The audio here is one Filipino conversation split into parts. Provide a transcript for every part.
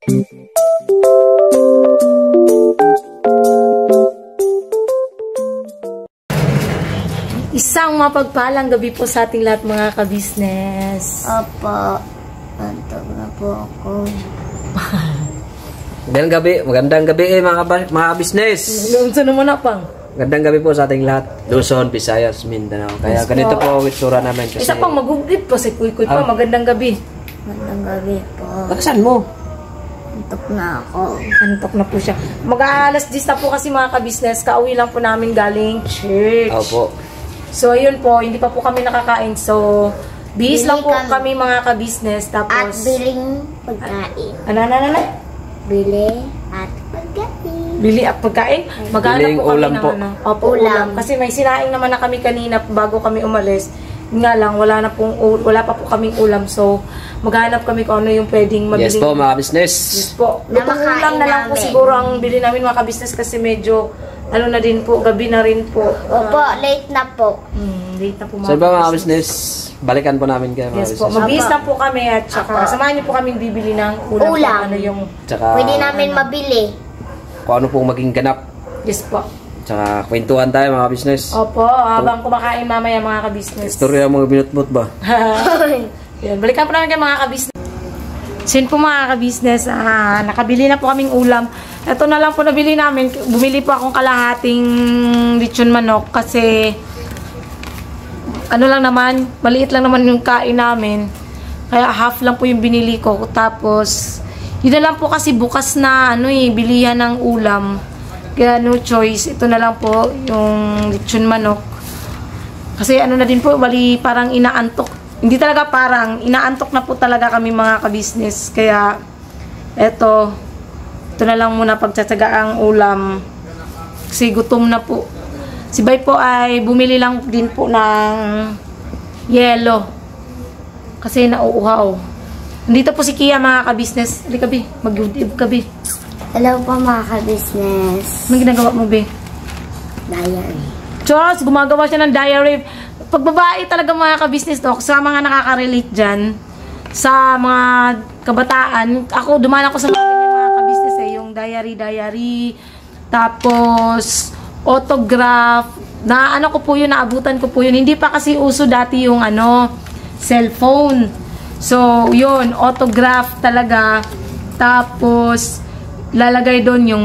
Isang mapagpalang gabi po sa ating lahat mga kabisnes. Opo. Antok na po ako. Magandang gabi mga kabisnes. Lumsa naman na pang. Magandang gabi po sa ating lahat. Luzon, Visayas, Mindanao. Kaya ganito po ang itsura namin. Kasi... Isa pang maguglit po si Kuy-Kuy pa. Magandang gabi. Magandang gabi po. Lakasan mo. Antok na ako. Antok na po siya. Mag-aalas 10 na po kasi mga kabisnes. Kauwi lang po namin galing church. Opo. So, ayun po, hindi pa po kami nakakain. So, bihis lang po kami mga ka-business. Tapos, at biling pagkain. Ano? Bili at pagkain. Bili at pagkain? Maghanap po kami ulam ng po. Opo, ulam. Kasi may sinaing naman na kami kanina bago kami umalis. Nga lang, wala pa po kaming ulam. So, maghanap kami kung ano yung pwedeng mabiling. Yes po, mga business. Yes po. Lutong ulam na lang po siguro ang bili namin mga ka-business kasi medyo ano na din po, gabi na rin po. Opo, late na po. Late na po So ba mga business, balikan po namin kayo mga yes po, business. mabihis na po kami at saka samahan niyo po kaming bibili ng ulam. Ano yung, tsaka, pwede namin mabili. Kung ano pong maging ganap. yes po. Tsaka kwentuhan tayo mga business. Opo, habang kumakain mamaya mga ka-business. Istorya mga binutbut ba? Yan, balikan po namin kayo mga ka-business. Sin po mga ka-business, nakabili na po kaming ulam. Ito na lang po nabili namin. Bumili po akong kalahating lechon manok kasi ano lang naman, maliit lang naman yung kain namin. Kaya half lang po yung binili ko. Tapos, yun na lang po kasi bukas na bilihan ng ulam. Kaya no choice. Ito na lang po yung lechon manok. Kasi ano na din po, bali parang inaantok. Hindi talaga parang, inaantok na po talaga kami mga ka-business. Kaya, ito na lang muna pagtsatsaga ang ulam. Kasi gutom na po. Si Bay po ay bumili lang din po ng yelo. Kasi nauuhaw. Nandito po si Kia mga ka-business. Halika Bi, mag-udib ka Bi. Hello po mga ka-business. Anong ginagawa mo Bi? Diary. Charles, gumagawa siya ng diary. Pagbabae talaga mga ka-business to, sa mga nakaka-relate dyan, sa mga kabataan, ako, dumaan ako sa mga ka-business yung diary, tapos, autograph, na ano ko po yun, naabutan ko po yun. Hindi pa kasi uso dati yung cellphone. So, yun, autograph talaga. Tapos, lalagay doon yung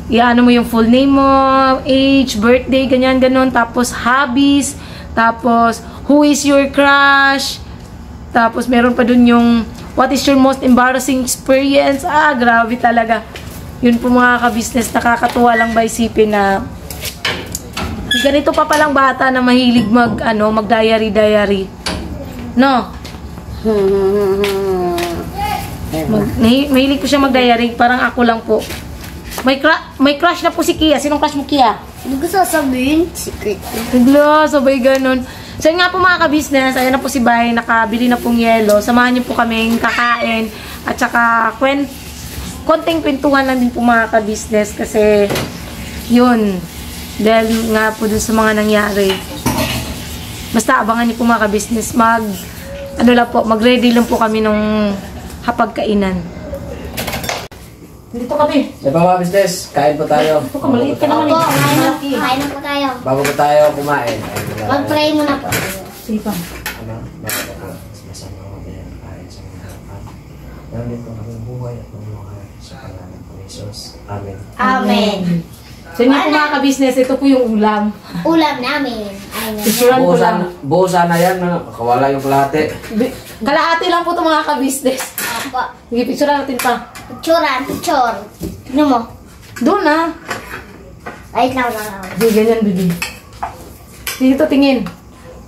iano mo yung full name mo, age, birthday, ganyan, ganon. Tapos, hobbies. Tapos, who is your crush? Tapos, meron pa dun yung, what is your most embarrassing experience? Grabe talaga. Yun po mga ka-business, nakakatuwa lang ba isipin na ganito pa palang bata na mahilig mag-diary. No? Mahilig po siya mag-diary, parang ako lang po. May crush na po si Kia. Sinong crush mo, Kia? Hindi ko sasabihin. Secret. Nagla, sabay ganun. So yun nga po mga ka-business, ayun na po si Bay, nakabili na pong yelo. Samahan niyo po kaming kakain. At saka, konting kwentuhan lang din po mga ka-business. Kasi, yun. Dahil nga po dun sa mga nangyari. Basta abangan niyo po mga ka-business. Mag-ready lang po kami nung hapagkainan. Dito kami. Sa mga business, kain po tayo. Ito ka, maliit ka naman. Opo, kain na po tayo. Bago po tayo kumain. Mag-pray muna po. Sige pa. Masama ko din kain sa mga harapan. Nandito po kami buhay at mamuhay sa pangalan ng Jesus. Amen. Amen. So yun po mga ka-business, ito po yung ulam. Ulam namin. Picturean ko lang. Buo sana yan, kawala yung kalahati. Kalahati lang po ito mga ka-business. Opo. Sige, picturean natin pa. Picture. Tignan mo. Doon na. Wait lang. Hindi, ganyan, bibi. Dito, tingin.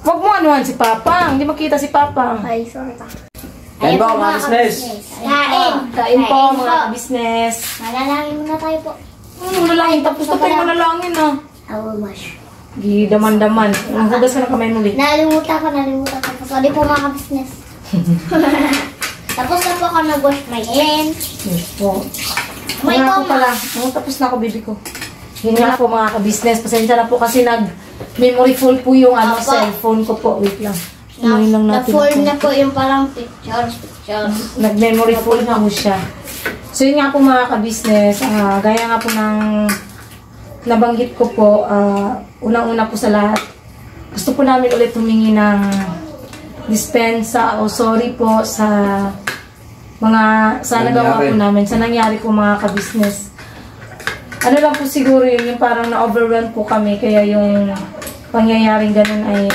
Huwag mo anuhan si Papa. Hindi makita si Papa. Ay, sorry pa. Kain po mga business. Kain po mga ka-business. Manalangin muna tayo po. Manalangin. Tapos na tayo manalangin ah. Awawash. Daman-daman. Hugas ka na kamay mo, bibi. Nalimutan ko. Sorry po mga ka-business. Tapos na po ako nag-wash my hands. Yes po. May Nga po coma. pala. Tapos na ako, bibi ko. Yun nga po mga ka-business. Pasensya na po kasi nag-memory full po yung cellphone ko po. Wait lang. Lang natin Na-fold na po yung parang picture. Nag-memory full na po siya. So yun nga po mga ka-business, gaya nga po ng nabanggit ko po, unang-una po sa lahat, gusto po namin ulit humingi ng dispensa o sorry po sa mga sa nagawa po namin, sa nangyari po mga ka-business. Ano lang po siguro yun, yung parang na-overwhelm po kami, kaya yung pangyayaring ganun ay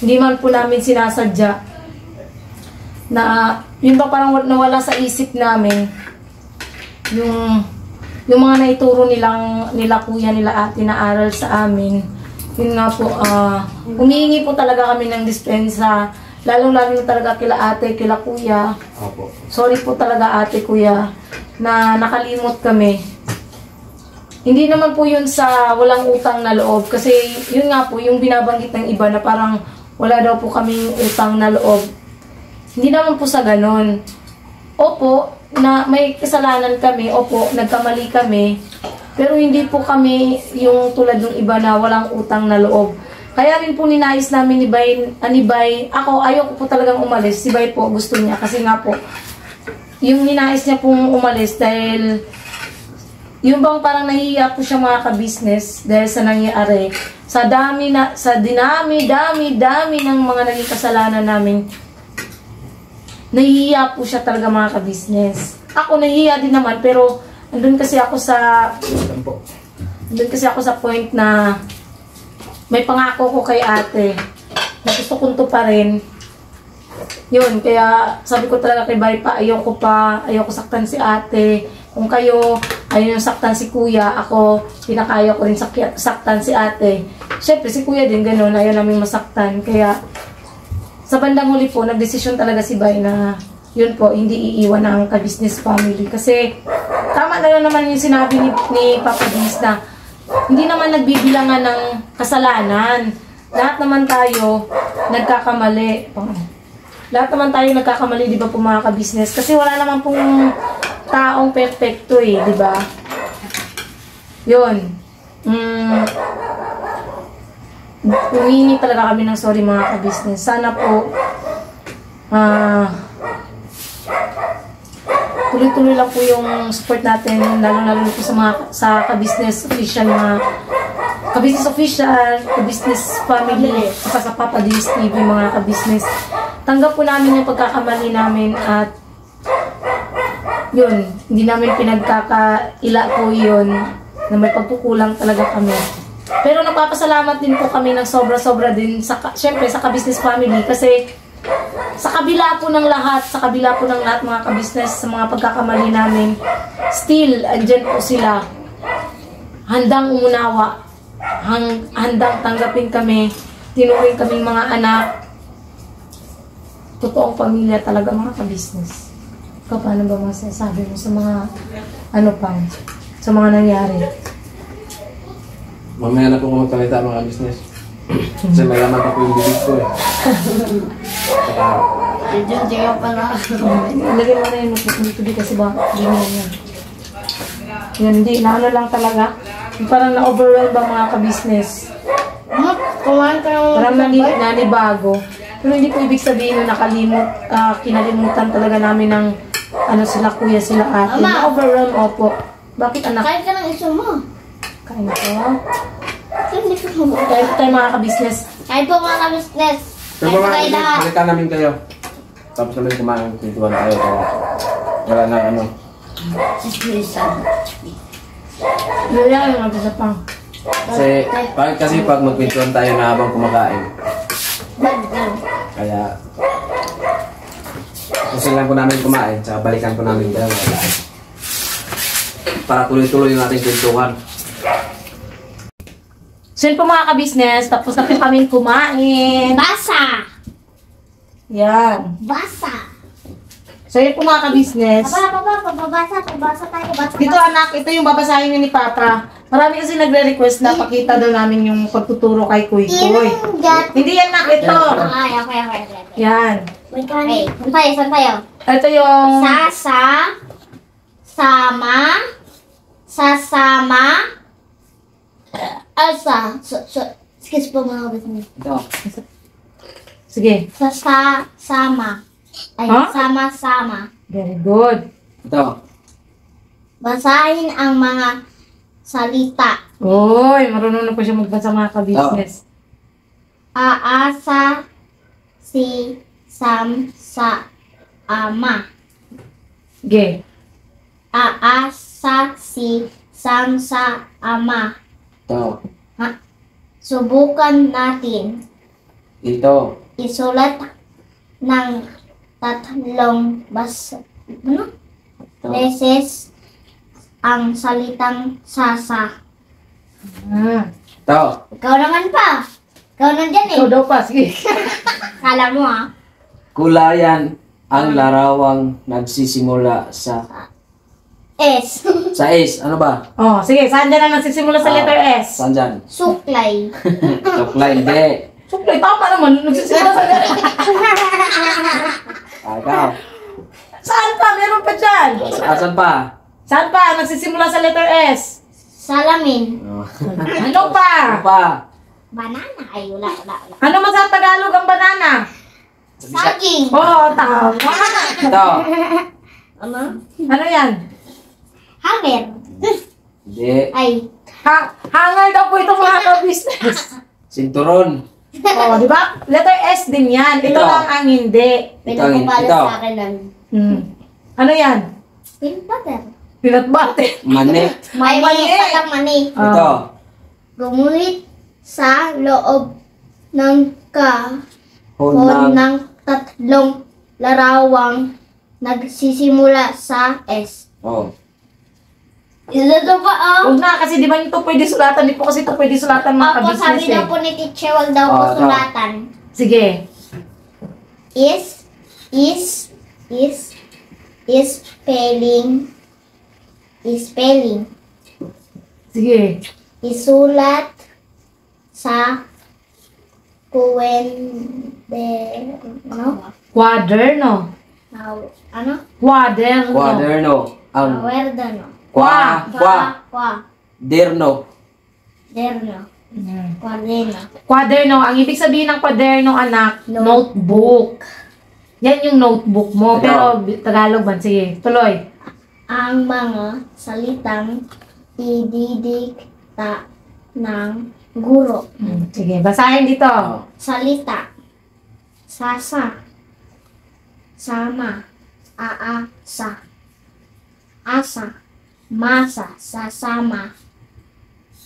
hindi man po namin sinasadya. Na yun ba parang nawala sa isip namin yung mga naituro nila kuya nila ate na aral sa amin. Yun nga po, humihingi po talaga kami ng dispensa, lalong-lalo na talaga kila ate, kila kuya. Opo. Sorry po talaga ate, kuya, na nakalimot kami. Hindi naman po yun sa walang utang na loob, kasi yun nga po yung binabanggit ng iba na parang wala daw po kaming utang na loob. Hindi naman po sa ganon. Opo, na may kasalanan kami, opo, nagkamali kami, pero hindi po kami yung tulad ng iba na walang utang na loob. Kaya rin po ninais namin ni Bay, ako ayoko po talagang umalis, si Bay po gusto niya, kasi nga po, yung ninais niya pong umalis dahil, yung bang parang nahihiya po siya mga ka-business dahil sa nangyari, sa dinami ng mga naging kasalanan namin, nahihiya po siya talaga mga ka-business. Ako nahihiya din naman, pero andun kasi ako sa point na may pangako ko kay ate na gusto kong tuparin. Yun, kaya sabi ko talaga kay Bay pa, ayoko saktan si ate. Kung kayo ayaw yung saktan si kuya, ako pinakaya ko rin saktan si ate. Syempre si kuya din ganun, ayaw namin masaktan. Kaya sa bandang huli po, nagdesisyon talaga si Bay na yun po, hindi iiwan ang ka-business family. Kasi tama na naman yung sinabi ni Papa Diz na hindi naman nagbibilangan ng kasalanan. Lahat naman tayo nagkakamali. Lahat naman tayo nagkakamali, di ba po mga ka-business? Kasi wala naman pong taong perfecto eh, di ba? Yun. Humingi talaga kami ng sorry mga ka-business. Sana po tuloy-tuloy lang po yung support natin, lalo-lalo po sa ka-business official, mga ka-business official, ka-business family, sa Papa Diz TV, mga ka-business. Tanggap po namin yung pagkakamali namin at yun, hindi namin pinagkakaila po yun na may pagkukulang talaga kami. Pero nagpapasalamat din po kami ng sobra-sobra din syempre sa ka-business family, kasi sa kabila po ng lahat mga ka-business, sa mga pagkakamali namin, still andyan po sila, handang umunawa, handang tanggapin kami, tinuring kaming mga anak, totoong pamilya talaga mga ka-business. Ikaw, paano ba mga sinasabi mo sa mga sa mga nangyari? Mamaya na po kung magsalita mga business. Kasi malaman pa po yung bibig ko eh. Saka, Diyan pala. Ilagay mo na yun, dito kasi ba, hindi mo yan. Yun, hindi, naano lang talaga. Yung parang na-overwhelm ba mga ka-business? Kumain ka ng Parang nanibago. Pero hindi po ibig sabihin na kinalimutan talaga namin ng sila kuya, sila ate. Ama! Na-overwhelm, opo. Bakit anak? Kain ka ng isa mo. Kain ko. Kain ko mo. Kain po tayo mga ka-business. Kain po mga ka-business. pero Kain po mga kayo lahat. balikan namin kayo. Tapos namin kumain, kwentuhan tayo. Wala na Yan, mag-isa pa. Kasi pag magkwentuhan tayo na habang kumakain. Kaya, gusto lang po namin kumain, tsaka balikan po namin kayo. Para tuloy-tuloy yung ating kwentuhan. So yun po mga ka-business, tapos na po kami kumain. Basa! Yan. Basa! So yun po mga ka-business. Pabasa tayo. Basa. Dito anak, ito yung babasahin ni Papa. Marami kasi nagre-request na pakita daw namin yung pagtuturo kay Kuy Kuy. Hindi yan nak, ito. Okay. Yan. Okay, saan tayo? Ito yung... Sasama. Excuse po mga business. Ito. Sige. Sasama. Ay, Huh? sama-sama. Very good. Ito. Basahin ang mga salita. Uy, marunong na po siya magbasa mga ka-business. Aasa si Sam sa ama. Sige. Aasa si Sam sa ama. Ito. Subukan natin. Ito. Isulat ng tatlong beses ang salitang sasa. Ito. Ikaw naman pa. Ikaw nandyan eh. Ikaw daw pa, sige. Kala mo ah. Kulayan ang larawang nagsisimula sa S. sa S. Ano ba? Oh, sige, saan dyan na nagsisimula sa letter S? Saan dyan? Suklay. Suklay, hindi. Suklay, tama naman. Nagsisimula sa letter S. Ikaw. Saan pa? Meron pa dyan. Asan pa? Saan pa? Nagsisimula sa letter S. Salamin. Ano pa? Ano pa? Banana. Ay, wala. Ano man sa Tagalog ang banana? Saging. Oo, tama. Ito. Ano? Ano yan? Hanger. Hindi. Ay. Hangar daw po ito mga ka-business. Sinturon. Oh, di ba? Letter S din yan. Ito Ito. lang ang hindi. Pinapapala ito. sa akin nun. Ano yan? Peanut butter. Peanut butter. Mani. May mali. palang mani. Ito. Gumuhit sa loob ng Honang. ng tatlong larawang nagsisimula sa S. Oh. Ito pa oh. Huwag na, kasi di ba ito pwede sulatan? Di po kasi ito pwede sulatan mga Opo, sabi ka-business daw eh. po ni Teacher, wag daw po Oh, ito. sulatan. Sige. Spelling. Sige. Isulat sa Quaderno. ano? Quaderno. Quaderno. Ang Quaderno. Derno. Derno. Quaderno. Quaderno. Ang ibig sabihin ng quaderno, anak, notebook. Yan yung notebook mo. Ito. Pero Tagalog man. Sige, tuloy. Ang mga salitang ididikta ng guro. Sige, basahin dito. Oh. Salita. Sasa. Sama. Aasa. Asa. Masa. Sasama.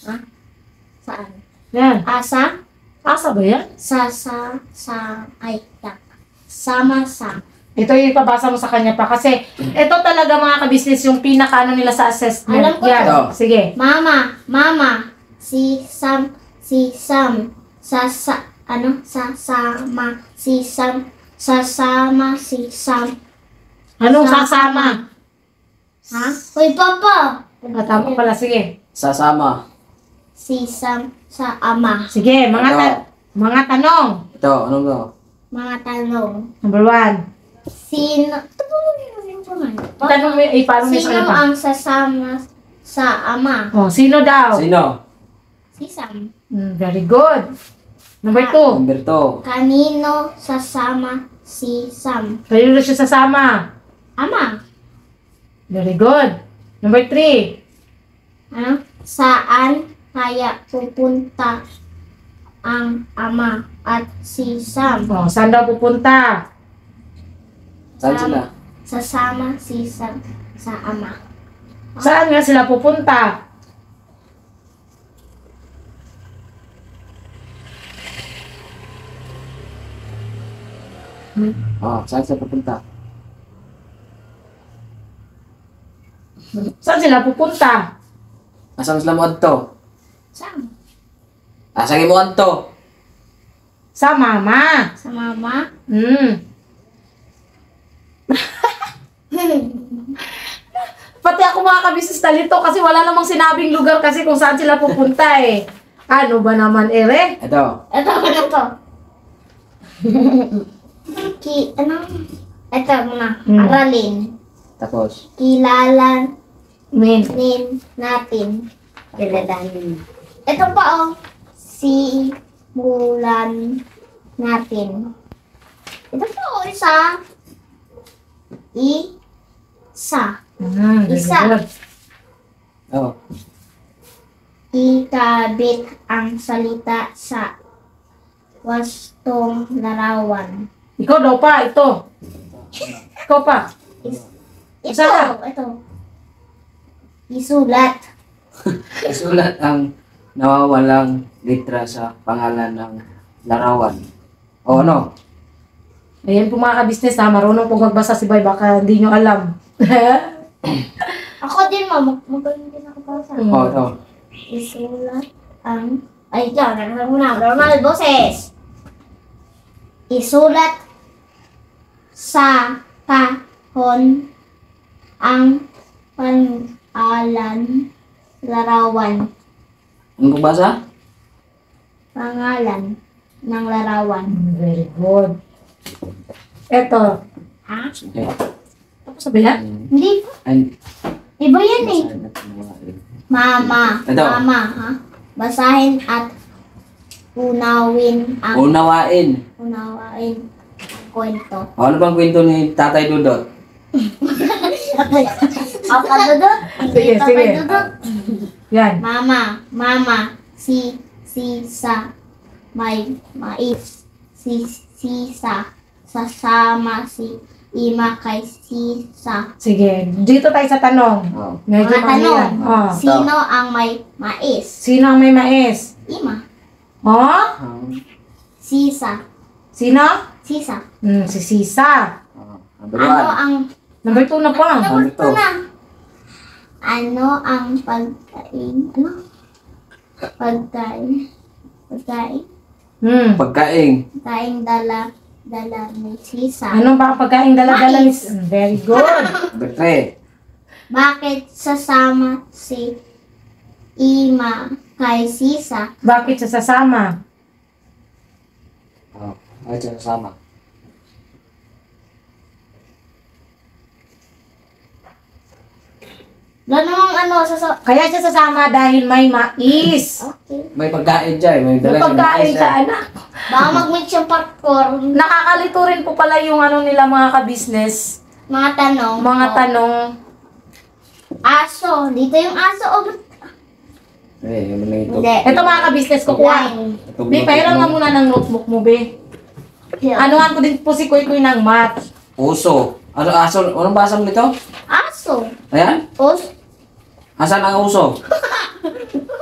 Ha? Saan? Yan. Asa. Asa ba yan? Sama-sa. Ito yung ipabasa mo sa kanya pa. Kasi ito talaga mga ka-business yung pinaka-ano nila sa assessment. Alam ko Yan. to. Sige. Mama. Si Sam. Sasama. Si Sam. Sasama si Sam. Anong sasama? Ha? Uy, Papa! Tama pala. Sige. Sasama. Si Sam sa ama. Sige. Mga tanong. Ito. Ano to? Mga tanong. Number 1. Sino? Tanong mo, parang may Sino sakit pa. ang sasama sa ama? Oh, sino daw? Sino? Si Sam. Very good. Number 2. Number 2. Kanino sasama si Sam? Kayo na siya sasama. Ama. Very good. Number 3. Ano? Saan kaya pupunta ang ama at si Sam? Oh, saan daw pupunta? Saan sila? Sasama si Sam sa ama. Saan nga sila pupunta? Oh, saan sila pupunta? Saan sila pupunta? Asan sila mo adto? Sam. Asan mo adto? Sa mama. Sa mama. Pati ako mga kabisnes talito kasi wala namang sinabing lugar kasi kung saan sila pupunta eh. Ano ba naman, ere? Ito. Ito to. Ito muna. Aralin. Tapos. Kilalanin Min. natin. Ito pa oh. Simulan natin. Ito pa oh. Isa. Very Isa. good. Oh. Ikabit ang salita sa wastong larawan. Ikaw daw pa, ito. Ikaw pa. Ito, Saan? ito. Isulat. Isulat ang nawawalang litra sa pangalan ng larawan. O ano? Ayan po mga ka-business ha, marunong po magbasa si Bay, baka hindi nyo alam. Ako din, magaling din ako para sa. O ito. Isulat ang... Ay, dyan, nagsasabi mo na. Normal boses. Isulat sa kahon ang pangalan larawan. Ano kung basa? Pangalan ng larawan. Very good. Eto. Ha? Sige. Tapos sabi na? Hindi. And, Iba yan eh. Mama. Ito. Mama, ha? Basahin at unawin ang Unawain. ang kwento. O, ano bang kwento ni Tatay Dudot? Ako dudot. Sige, Ito sige. pa dudot. Yan. Mama, si sa may mais, si sa sasama si ima kay sisa. Sige, dito tayo sa tanong. Oh. Medyo Mga tanong, mahirap. Oh. sino ang may mais? Sino ang may mais? Ima. Oh? Sisa. Sino? Sisa. Si Sisa. Number Ano one. ang Number 2 na pa. Number two. na? Ano ang pagkain? Ano? Pagkain Pagkaing. dala ni sisa. Anong ba ang pagkain dala-dala ni... Mais. Very good. Number three. Bakit sasama si ima kay sisa? Bakit siya sasama? Oh, ay, siya kasama. Ganun ano sa Kaya siya sasama dahil may mais. Okay. May pagkain dyan. May May dalang pagkain mais ka, yan. anak. Baka mag-mix yung popcorn. Nakakalito rin po pala yung ano nila mga ka-business. Mga tanong. Mga tanong. Aso. Dito yung aso. Oh, Eh, yung mga ito. hindi. Ito mga ka-business ko kuha. Line. Be, pahiram nga muna ng notebook mo, be. Anuhan ko din po si Kuy Kuy ng math. Uso. Ano, aso? Anong basa mo nito? Aso. Ayan? Aso. Asan ang uso?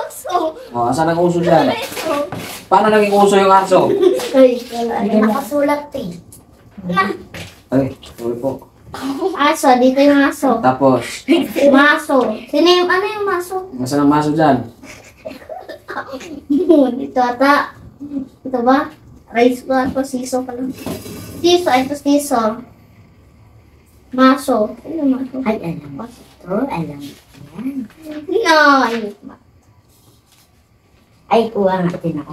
Aso. Oh, asan ang uso dyan? Aso. Paano naging uso yung aso? Ay, wala. Nakasulat eh. Na. Ay, sorry po. Aso. Dito yung aso. Tapos, Maso. Sino yung, ano yung maso? asan ang maso dyan? Dito ata. Ito ba? Rice ba? Ito siso pa lang. Siso. Ito siso. Maso. Ano yung maso? Ay, alam mo. Ito, alam mo. Yan. No. Ay, Ay, kuha nga din ako.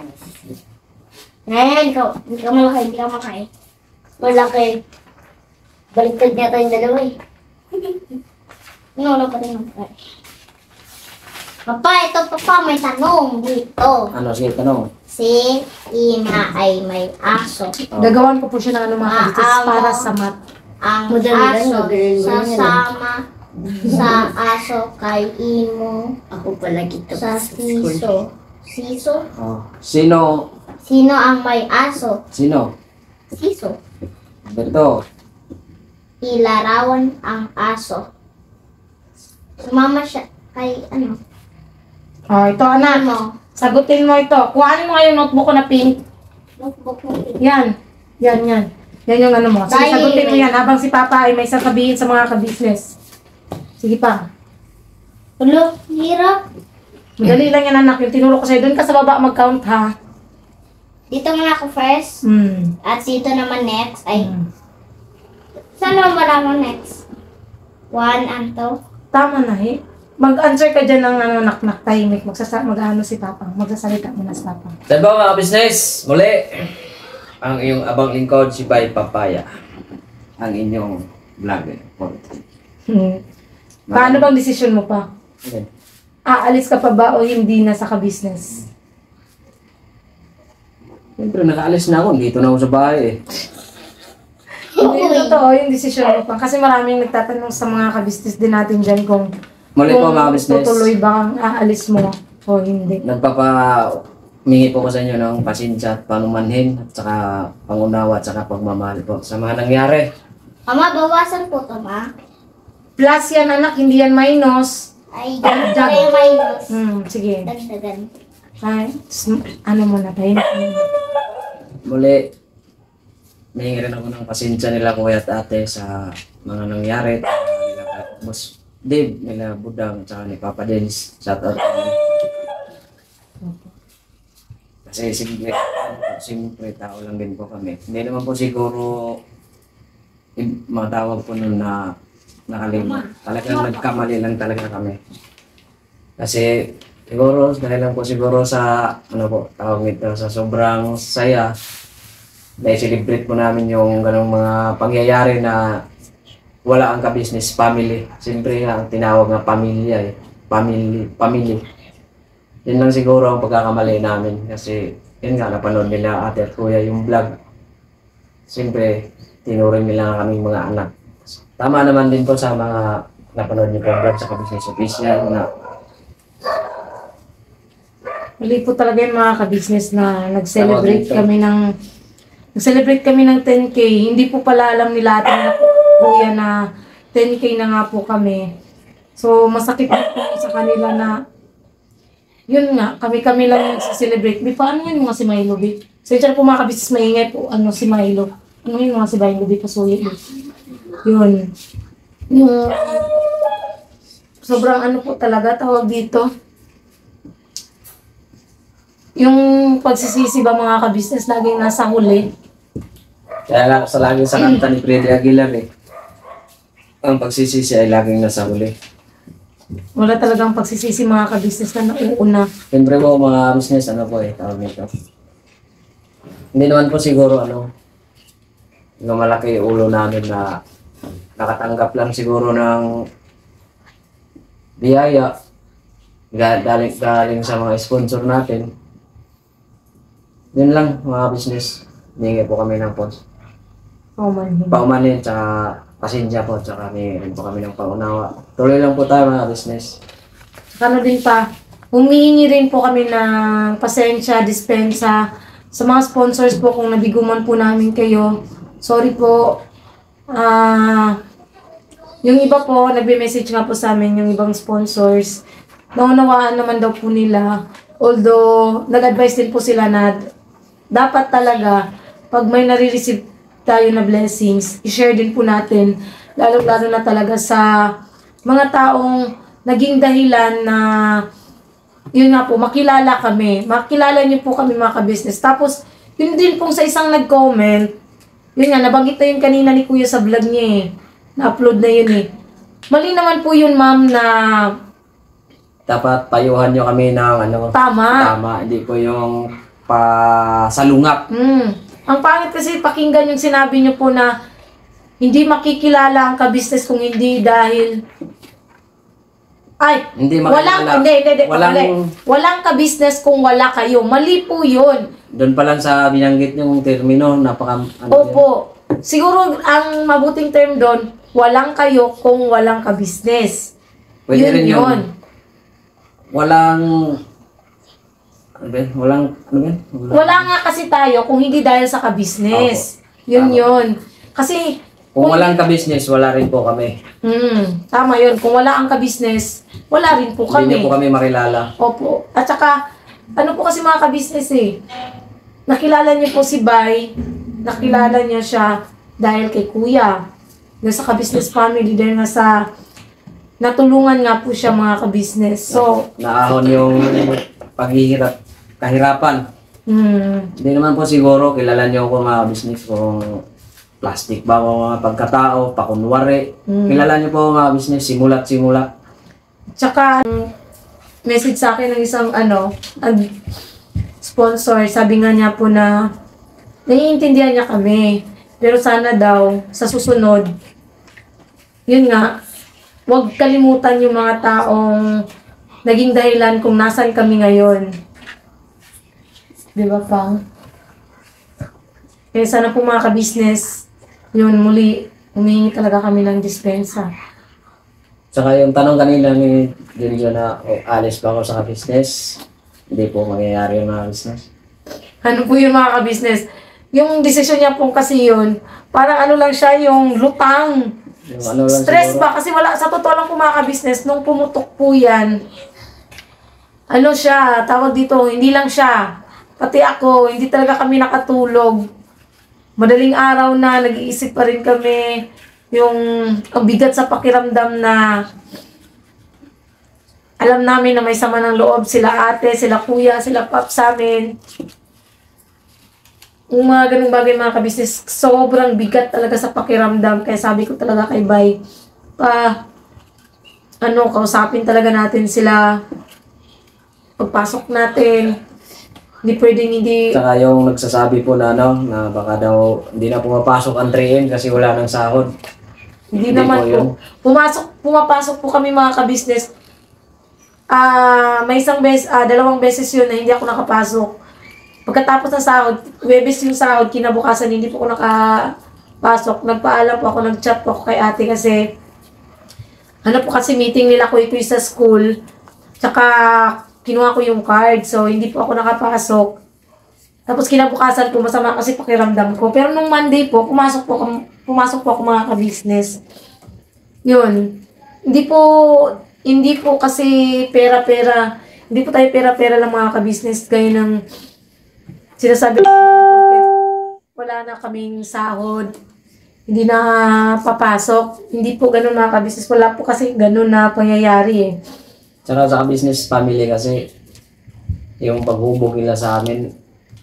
Ngayon, hindi ka malaki. Hindi ka malaki. Malaki. Baliktad niya tayong dalawa eh. Wala pa rin malaki. Papa, ito papa, may tanong dito. Ano, sige, tanong. Si Ima ay may aso. Oh. Gagawan ko po siya ng ano mga ka-business para sa math. Ang Madali lang, aso magaling mo yan. sasama sa aso kay Imo Ako pala kita sa siso. Siso? Oh. Sino? Sino ang may aso? Sino? Siso. Berto. Ilarawan ang aso. Sumama siya kay ano? Oh, ito anak. Mo. Sagutin mo ito. Kuhanin mo nga yung notebook ko na pink. Notebook mo. Yan. Yan. Yan yung ano mo. Sige, Dahil sagutin mo may- yan habang si Papa ay may sasabihin sa mga ka-business. Sige pa. Ulo, hirap. Madali lang yan anak. Yung tinuro ko sa'yo. Doon ka sa baba mag-count ha. Dito muna ako first. At dito naman next. Ay, saan naman maramo next? 1 and 2. Tama na eh. Mag-answer ka dyan ng ano, nak-nak tahimik. Mag-ano si Papa. Magsasalita muna si Papa. Saan ba mga business? Muli, ang iyong abang lingkod si Bay Papaya. Ang inyong vlogger. Paano bang desisyon mo pa? Okay. Aalis ka pa ba o hindi na sa ka-business? Siyempre, nakaalis na ako. Dito na ako sa bahay eh. Hindi, totoo yung desisyon mo pa. Kasi maraming nagtatanong sa mga ka-business din natin dyan kung Muli po kung mga business. tutuloy ba ang aalis mo o hindi. Mingi po ko sa inyo ng pasensya at panumanhin at saka pangunawa at saka pagmamahal po sa mga nangyari. Ama, bawasan po to, ma. Plus yan anak, hindi yan minus. Ay, dagdag yung minus. Sige. Dagdagan. Ay, ano mo na tayo? Muli, mingi rin ako ng pasensya nila kuya at ate sa mga nangyari. Nila Boss Dave, nila Budang, tsaka ni Papa Dennis. Shout out. Kasi simple tao lang din po kami. Hindi naman po siguro matawag po nun na nakalimot. Talagang nagkamali lang talaga kami. Kasi siguro, dahil lang po siguro sa, ano po, tawag nito, sa sobrang saya, dahil celebrate po namin yung ganong mga pangyayari na wala ang ka-business family. Siyempre nga, ang tinawag nga pamilya eh. Family. Yun lang siguro ang pagkakamali namin. Kasi, yun nga, napanood nila ate at kuya yung vlog. Siyempre, tinuring nila kaming mga anak. Tama naman din po sa mga napanood niyo po vlog sa ka-business official na Mali po talaga yung mga ka-business na nag-celebrate kami ng 10K. Hindi po pala alam nila atin na kuya na 10K na nga po kami. So, masakit po sa kanila na yun nga, kami lang yung celebrate. Di paano yun mga si Milo, Bi? So, yun po mga ka-business maingay po, si Milo. Ano yun mga si Milo, Bi? Pasuya, Bi. Yun. Yung sobrang ano po talaga, tawag dito. Yung pagsisisi ba mga ka-business laging nasa huli. kaya lang sa laging sa kanta ni Freddy Aguilar eh. Ang pagsisisi ay laging nasa huli. Wala talagang pagsisisi mga ka-business na nauuna. Siyempre po mga business, ano po eh, tawag nito. Hindi naman po siguro yung malaki yung ulo namin na nakatanggap lang siguro ng biyaya galing sa mga sponsor natin. Yun lang mga business. Hingi po kami ng paumanhin, tsaka pasensya po, tsaka rin po kami ng paunawa. Tuloy lang po tayo mga business. Ano din pa, humihingi rin po kami ng pasensya, dispensa sa mga sponsors po kung nabiguman po namin kayo. Sorry po. Yung iba po, nagbe-message nga po sa amin yung ibang sponsors. Naunawaan naman daw po nila. Although, nag-advise din po sila na dapat talaga, pag may nare-receive tayo na blessings, i-share din po natin. Lalo-lalo na talaga sa mga taong naging dahilan na, yun nga po, makilala kami. Makilala niyo po kami mga ka-business. Tapos, yun din pong sa isang nag-comment, yun nga, nabanggit na yun kanina ni Kuya sa vlog niya eh. Na-upload na yun eh. Mali naman po yun, ma'am, na dapat payuhan nyo kami ng tama. Hindi po yung pasalungap. Ang pangit kasi pakinggan yung sinabi nyo po na hindi makikilala ang ka-business kung hindi dahil Hindi makikilala. walang ka-business kung wala kayo. Mali po yun. Doon pa lang sa binanggit yung termino, Opo. Siguro ang mabuting term doon, walang kayo kung walang ka-business. Pwede rin yun. Walang Wala nga kasi tayo kung hindi dahil sa ka-business. Yun. Kasi kung walang ka-business, wala rin po kami. Tama yun. Kung wala ang ka-business, wala rin po kami. Hindi niyo po kami makilala. Opo. At saka, ano po kasi mga ka-business eh. Nakilala niyo po si Bay. Nakilala niya siya dahil kay Kuya. Dahil sa ka-business family. Dahil nga sa natulungan nga po siya mga ka-business. So, naahon yung kahirapan. Hindi naman po siguro kilala niyo ako mga business kung plastic ba o mga pagkatao, pakunwari. Kilala niyo po mga business simula't simula. Tsaka, message sa akin ng isang sponsor, sabi nga niya po na naiintindihan niya kami. Pero sana daw, sa susunod, yun nga, huwag kalimutan yung mga taong naging dahilan kung nasan kami ngayon. Di ba, Pang? Kaya sana po mga ka-business, yun, muli, humihingi talaga kami ng dispensa. Saka yung tanong kanina ni Junjo na alis ba ako sa business, hindi po mangyayari yung mga business. Ano po yung mga ka-business? Yung desisyon niya po kasi yun, parang ano lang siya, yung lutang. Yung ano lang Stress siguro, ba? Kasi wala, sa totoo lang po mga ka-business, nung pumutok po yan, ano siya, tawag dito, hindi lang siya, pati ako, hindi talaga kami nakatulog. Madaling araw na, nag-iisip pa rin kami, yung ang bigat sa pakiramdam na alam namin na may sama ng loob sila ate, sila kuya, sila pap sa amin. Yung mga ganung bagay mga kabisnes, sobrang bigat talaga sa pakiramdam. Kaya sabi ko talaga kay Bay, kausapin talaga natin sila. Pagpasok natin, hindi pwedeng hindi... saka yung nagsasabi po na na baka daw hindi na pumapasok ang 3M kasi wala nang sahod. Hindi Hindi naman po yun. po. Pumapasok po kami mga kabisnes. May dalawang beses yun na hindi ako nakapasok. Pagkatapos ng sahod, Webes yung sahod, kinabukasan hindi po ako nakapasok. Nagpaalam po ako, nag-chat po ako kay ate kasi kasi meeting nila ko ito sa school. Tsaka kinuha ko yung card, so hindi po ako nakapasok. Tapos kinabukasan po, masama kasi pakiramdam ko. Pero nung Monday po, pumasok po ako mga ka-business. Yun. Hindi po kasi pera-pera. Hindi po tayo pera-pera lang mga ka-business. Gaya ng sinasabi ko, wala na kaming sahod. Hindi na papasok. Hindi po ganun mga ka-business. Wala po kasi ganun na pangyayari eh. Tsaka sa business family kasi, yung paghubog nila sa amin,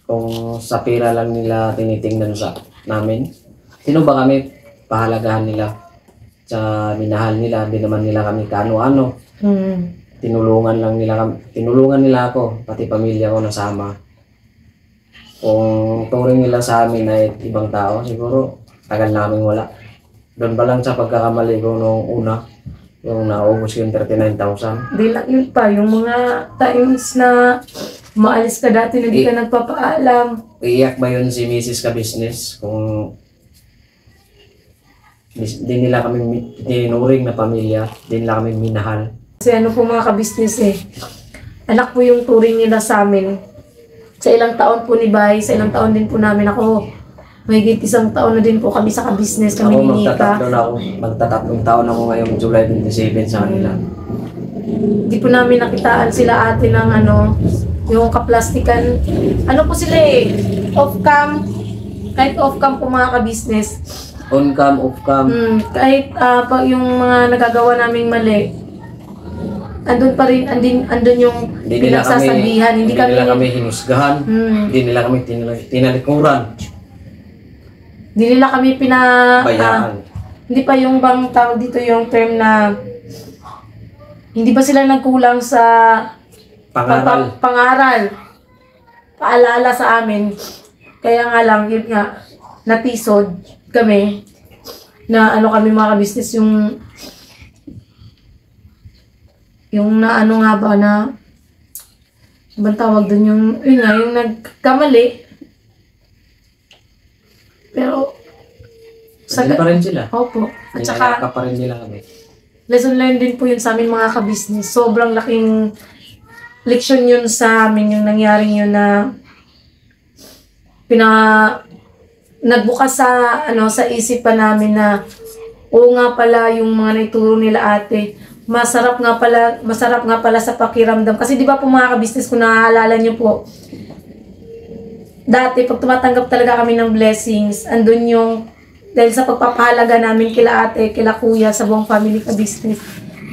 kung sa pera lang nila tinitingnan sa namin, sino ba kami pahalagahan nila? Sa minahal nila, hindi naman nila kami kaano-ano. Tinulungan nila ako, pati pamilya ko nasama. Kung turing nila sa amin ay ibang tao, siguro tagal namin wala. Doon pa lang sa pagkakamali ko nung una, yung naubos yung 39,000. Di lang yun pa, yung mga times na maalis ka dati na di ka nagpapaalam. Iiyak ba yun si Mrs. Ka-Business kung di nila kami tinuring na pamilya, di nila kami minahal? Kasi ano po mga ka-business anak po yung turing nila sa amin. Sa ilang taon po ni Bay, sa ilang taon din po namin ako. Mahigit isang taon na din po kami sa ka-business, kami ni Nika. Magtatatlong taon ako ngayong July 27 sa kanila. Hindi po namin nakitaan sila ate ng yung kaplastikan. Ano po sila off-cam. Kahit off-cam po mga ka-business. On-cam, off-cam. Kahit yung mga nagagawa naming mali, andun pa rin, andun yung pinagsasabihan. Hindi nila kami hinusgahan. Hindi nila kami tinalikuran. Hindi nila kami Bayaan. hindi pa yung bang tawag dito yung term na hindi ba sila nagkulang sa pangaral. Paalala sa amin. Kaya nga lang, yun nga, natisod kami na kami mga ka-business yung na nga ba na ibang tawag dun yung nagkamali. Pero Hindi pa rin sila. Opo. At saka Nilalaka pa rin nila kami. lesson learned din po yun sa amin mga ka-business. Sobrang laking leksyon yun sa amin, yung nangyaring yun na nagbukas sa isipan namin na oo nga pala yung mga naituro nila ate. Masarap nga pala sa pakiramdam. Kasi di ba po mga ka-business, kung naaalala nyo po, dati pag tumatanggap talaga kami ng blessings, andun yung dahil sa pagpapahalaga namin kila ate, kila kuya, sa buong family ka-business,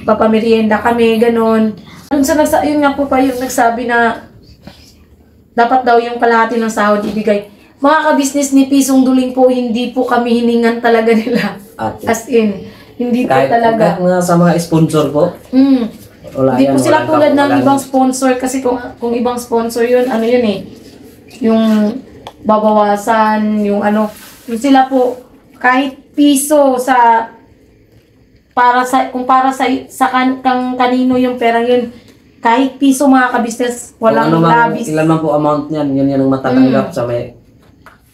papamerienda kami, ganon. Yun nga po pa yung nagsabi na dapat daw yung kalahati ng sahod ibigay. Mga ka-business, ni pisong duling po, hindi po kami hiningan talaga nila. Ate. As in, hindi po Kahit talaga. nga sa mga sponsor po, wala Hindi yan, po sila walang tulad ng walang- ibang sponsor kasi kung ibang sponsor yun, yung babawasan, yung yung sila po, kahit piso kung para sa kanino yung perang yun, kahit piso mga ka-business, walang kung labis. ilan man po amount niyan, yun ang matatanggap sa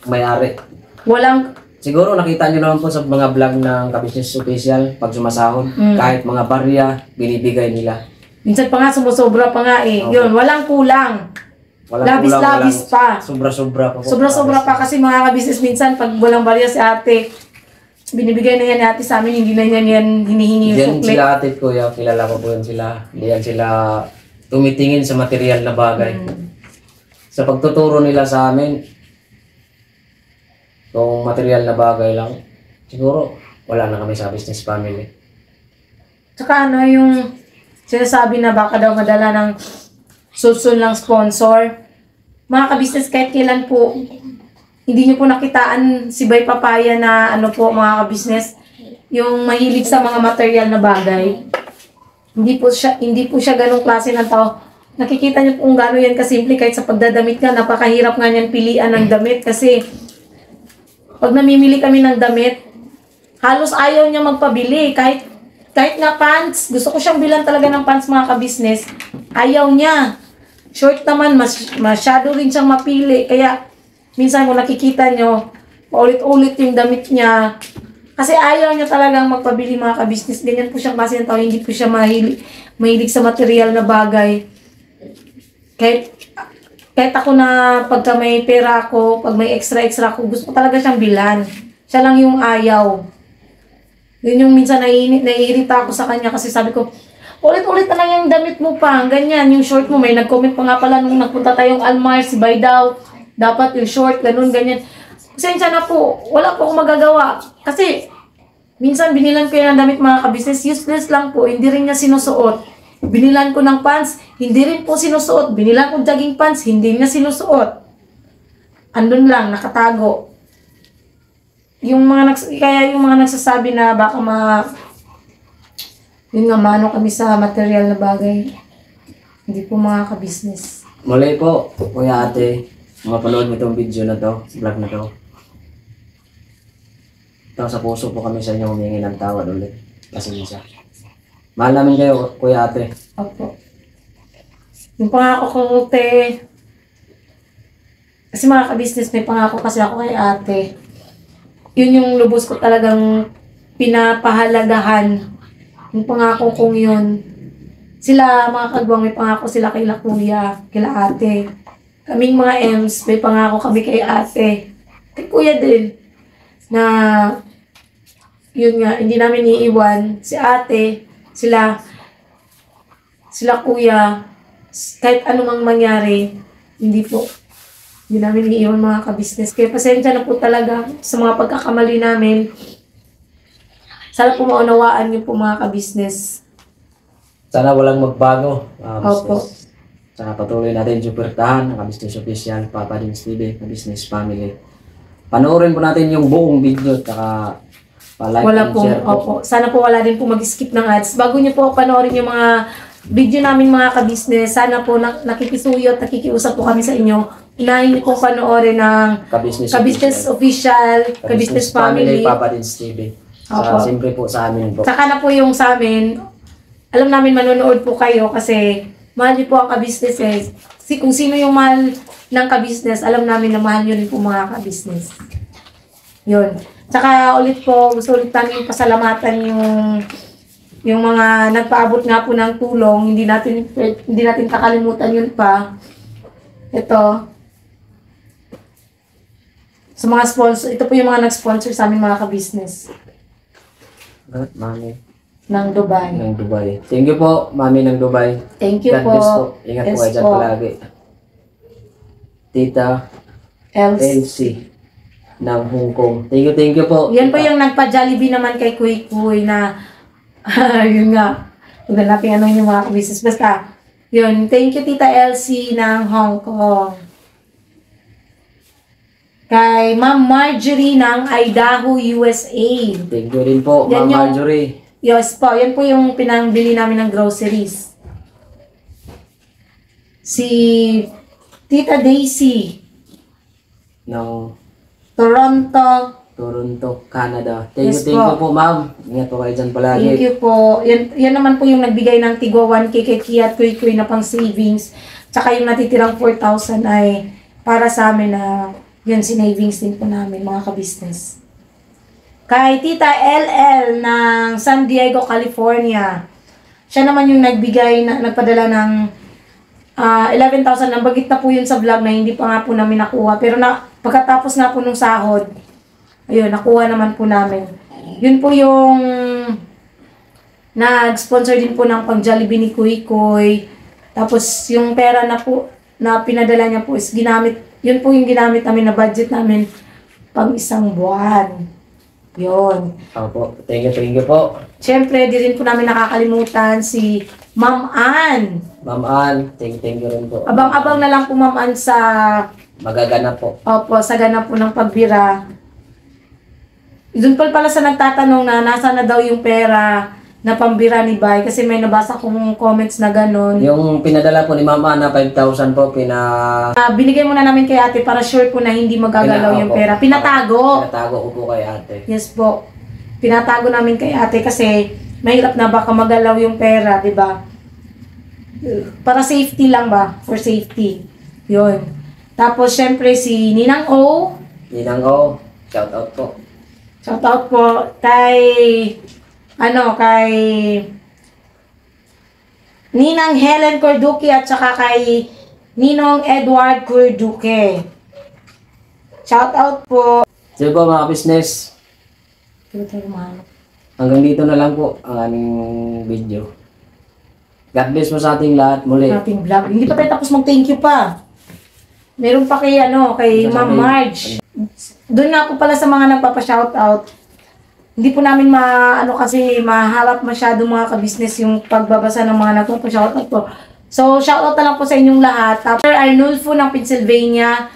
may-ari. Walang siguro nakita nyo naman po sa mga vlog ng Ka-Business Official pag sumasahod, kahit mga barya, binibigay nila. Minsan pa nga, sumusobra pa nga eh. Okay. Yun, walang kulang. Walang Labis-labis pa. Sobra-sobra pa po. Sobra-sobra pa kasi mga kabisnes minsan pag walang barya si ate, binibigay na yan ni ate sa amin, hindi na yan hinihingi yung Diyan sukli. sila ate kuya, kilala ko po yan sila. Diyan sila tumitingin sa material na bagay. Sa pagtuturo nila sa amin, kung material na bagay lang, siguro wala na kami sa business family. Tsaka ano yung sinasabi na baka daw madala ng susun lang sponsor. Mga kabisnes, kahit kailan po, hindi nyo po nakitaan si Bay Papaya na ano po mga kabisnes, yung mahilig sa mga material na bagay. Hindi po siya ganong klase ng tao. Nakikita niyo po kung gano'n yan kasimple kahit sa pagdadamit ka, napakahirap nga niyan pilian ng damit kasi pag namimili kami ng damit, halos ayaw niya magpabili. Kahit nga pants, gusto ko siyang bilan talaga ng pants mga kabisnes, ayaw niya. Short naman, masyado rin siyang mapili. Kaya minsan kung nakikita niyo, paulit-ulit yung damit niya. Kasi ayaw niya talagang magpabili mga kabisnes. Ganyan po siyang klase ng tao, hindi po siya mahilig sa material na bagay. Kahit ako na pagka may pera ako, pag may extra ako, gusto ko talaga siyang bilan. Siya lang yung ayaw. Yun yung minsan naiirita ako sa kanya kasi sabi ko, ulit-ulit na lang yung damit mo pa, ganyan, yung short mo. May nag-comment pa nga pala nung nagpunta tayong Almar, si Bay daw, dapat yung short, ganun, ganyan. Pasensya na po, wala po akong magagawa. Kasi, minsan binilan ko yung damit mga kabisnes, useless lang po, hindi rin niya sinusuot. Binilan ko ng pants, hindi rin po sinusuot. Binilan ko jogging pants, hindi niya sinusuot. Andun lang, nakatago. Kaya yung mga nagsasabi na baka yun nga, mano kami sa material na bagay. Hindi po mga ka-business. Muli po, kuya ate, mapanood mo itong video na to, vlog na to. Ito sa puso po kami sa inyo humingi ng tawad ulit. Pasensya. Mahal namin kayo, kuya ate. Opo. Yung pangako ko, te. Kasi mga ka-business, may pangako kasi ako kay ate. Yun yung lubos ko talagang pinapahalagahan. Yung pangako kong yun. Sila, mga kagwang, may pangako sila kay kuya, kila ate. Kaming mga Ems, may pangako kami kay ate. Kay kuya din. Na, yun nga, hindi namin iiwan. Si ate, sila kuya, kahit anumang mangyari, hindi namin iiwan mga ka-business. Kaya pasensya na po talaga sa mga pagkakamali namin. Sana po maunawaan niyo po mga ka-business. Sana walang magbago. Opo. Sana patuloy natin suportahan ang Ka-Business Official, Papa Dins TV, Ka-Business Family. Panoorin po natin yung buong video at pa-like Wala and po, share po. opo. Sana po wala din po mag-skip ng ads. Bago niyo po panoorin yung mga video namin mga ka-business, sana po nakikisuyo at nakikiusap po kami sa inyo. Inahin niyo po panoorin ng Ka-Business Official, Ka-Business Family. Papa Dins TV. Opo. Siyempre po sa amin po. Saka na po yung sa amin, alam namin manonood po kayo kasi mahal niyo po ang ka-business eh. Kung sino yung mahal ng ka-business, alam namin na mahal niyo rin po mga ka-business. Yun. Saka ulit po, gusto ulit namin pasalamatan yung mga nagpaabot nga po ng tulong. Hindi natin kakalimutan yun pa. Ito. Sa mga sponsor, ito po yung mga nag-sponsor sa amin mga ka-business. Mami Ng Dubai. ng Dubai. Thank you po, Mami ng Dubai. Thank you God po. bless po. Ingat po Yes kayo dyan po. palagi. Tita Elsie ng Hong Kong. Thank you po. Yan po Tita. yung nagpa-Jollibee naman kay Kuy Kuy na yun nga. Huwag natin ano yung mga business. Basta, yun. Thank you Tita Elsie ng Hong Kong. Kay Ma'am Marjorie ng Idaho, USA. Thank you rin po, Yan Ma'am yung- Marjorie. Yes po, yan po yung pinangbili namin ng groceries. Si Tita Daisy Ng Toronto, Canada. Yes Thank you po, Ma'am. Ingat po kayo dyan palagi. thank you po. Yan naman po yung nagbigay ng Tigo 1K kay Kia at Kuy Kuy na pang savings. Tsaka yung natitirang 4,000 ay para sa amin na yun, sinavings din po namin, mga ka-business. Kay Tita LL ng San Diego, California. Siya naman yung nagpadala ng 11,000. Nabagit na po yun sa vlog na hindi pa nga po namin nakuha. Pero pagkatapos nga po nung sahod, ayun, nakuha naman po namin. Yun po yung nag-sponsor din po ng pang-Jollibee ni Kuy Kuy. Tapos yung pera na po na pinadala niya po is ginamit, yun po yung ginamit namin na budget namin pang isang buwan. Yun. Opo, thank you po. Siyempre, di rin po namin nakakalimutan si Ma'am Ann. Ma'am Ann, thank you rin po. Abang-abang na lang po Ma'am Ann sa Magaganap po. opo, sa ganap po ng pagbira. Doon pala sa nagtatanong na nasa na daw yung pera na pambira ni Bay kasi may nabasa kong comments na gano'n. Yung pinadala po ni Ma'am Ann na 5,000 po, Binigay muna namin kay ate para sure po na hindi magagalaw yung pera. Pinatago. Pinatago ko po kay ate. Yes po. Pinatago namin kay ate kasi mahirap na baka magalaw yung pera, di ba? Para safety lang ba? For safety. Yun. Tapos, syempre, si Ninang O. Ninang O, shout out po. Shout out po kay Ninang Helen Corduque at saka kay Ninong Edward Corduque. Shout out po. Sige po mga business. Hanggang dito na lang po ang aming video. God bless po sa ating lahat muli. Ating vlog. Hindi pa tayo tapos mag-thank you pa. Meron pa kay Ma'am Marge. Doon nga po pala sa mga nagpapa-shoutout. Hindi po namin kasi maharap masyado mga ka-business yung pagbabasa ng mga nagpapa-shoutout po. So, shoutout na lang po sa inyong lahat. Tapos, Arnulfo ng Pennsylvania.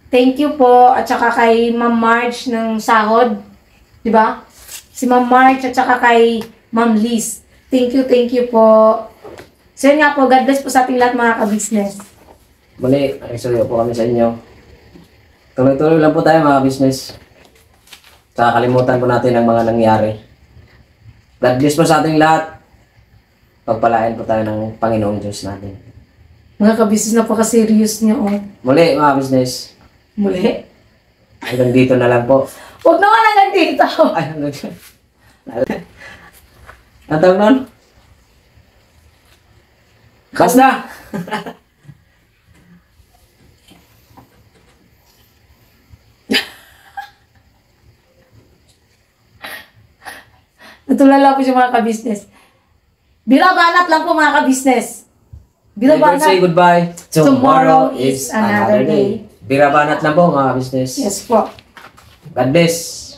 Thank you po. At saka kay Ma'am Marge ng Sahod. Diba? Si Ma'am Marge at saka kay Ma'am Liz. Thank you po. So, yun nga po. God bless po sa ating lahat mga ka-business. Muli, sorry po kami sa inyo. Tuloy-tuloy lang po tayo mga business. Saka kalimutan po natin ang mga nangyari. God bless po sa ating lahat. Pagpalain po tayo ng Panginoong Diyos natin. Mga ka-business, napaka-serious niyo. Oh. Muli mga business. Muli? Hanggang dito na lang po. Huwag naman hanggang dito. Ay, hanggang dito. Ang tawag nun? Basta! Natulala po siya mga ka-business. Birabanat lang po mga ka-business. Never say Birabanat. goodbye. Tomorrow is another day. Birabanat lang po mga business. Yes po. God bless.